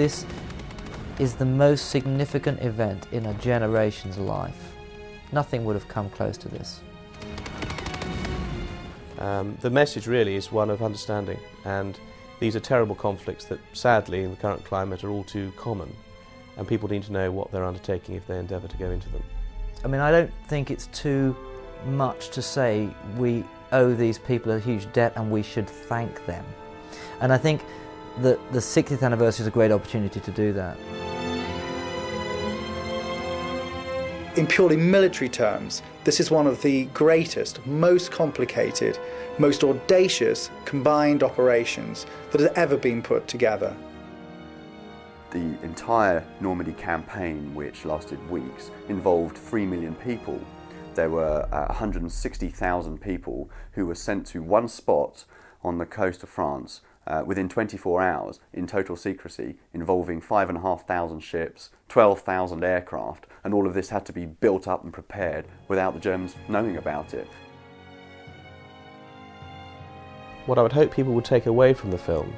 this is the most significant event in a generation's life. Nothing would have come close to this. The message really is one of understanding, and these are terrible conflicts that sadly in the current climate are all too common, and people need to know what they're undertaking if they endeavour to go into them. I mean, I don't think it's too much to say we owe these people a huge debt and we should thank them. And I think that the 60th anniversary is a great opportunity to do that. In purely military terms, this is one of the greatest, most complicated, most audacious combined operations that has ever been put together. The entire Normandy campaign, which lasted weeks, involved 3 million people. There were 160,000 people who were sent to one spot on the coast of France within 24 hours in total secrecy, involving 5,500 ships, 12,000 aircraft, and all of this had to be built up and prepared without the Germans knowing about it. What I would hope people would take away from the film,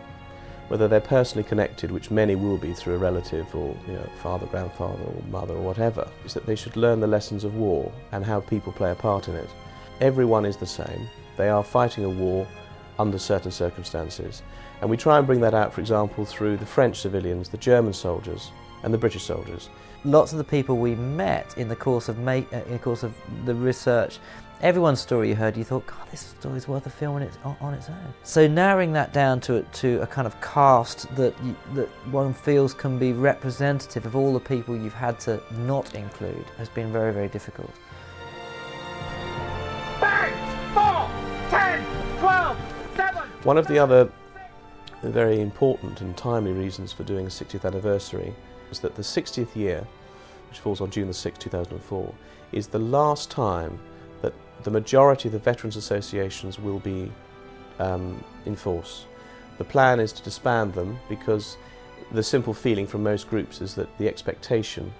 whether they're personally connected, which many will be through a relative or father, grandfather or mother or whatever, is that they should learn the lessons of war and how people play a part in it. Everyone is the same. They are fighting a war under certain circumstances, and we try and bring that out, for example, through the French civilians, the German soldiers and the British soldiers. Lots of the people we met in the course of the research, everyone's story you heard, you thought, God, this story's worth a film on its own. So narrowing that down to a kind of cast that one feels can be representative of all the people you've had to not include has been very, very difficult. 5, 4, 10, 12, 7. One of the other very important and timely reasons for doing a 60th anniversary is that the 60th year, which falls on June the 6th, 2004, is the last time that the majority of the Veterans Associations will be in force. The plan is to disband them because the simple feeling from most groups is that the expectation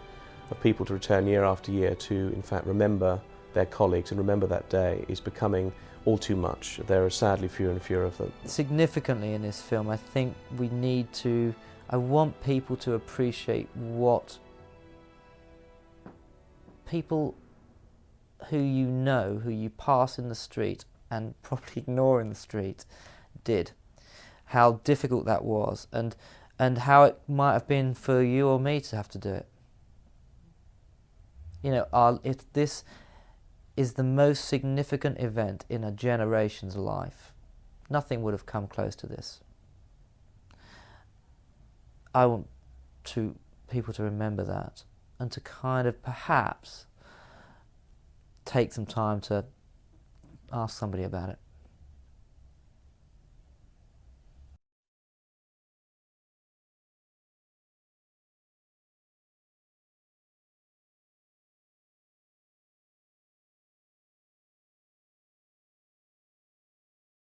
of people to return year after year to, in fact, remember their colleagues and remember that day is becoming all too much. There are sadly fewer and fewer of them. Significantly in this film, I think I want people to appreciate what people who you pass in the street and probably ignore in the street, did. How difficult that was, and how it might have been for you or me to have to do it. If this is the most significant event in a generation's life, nothing would have come close to this. I want people to remember that and to kind of perhaps take some time to ask somebody about it.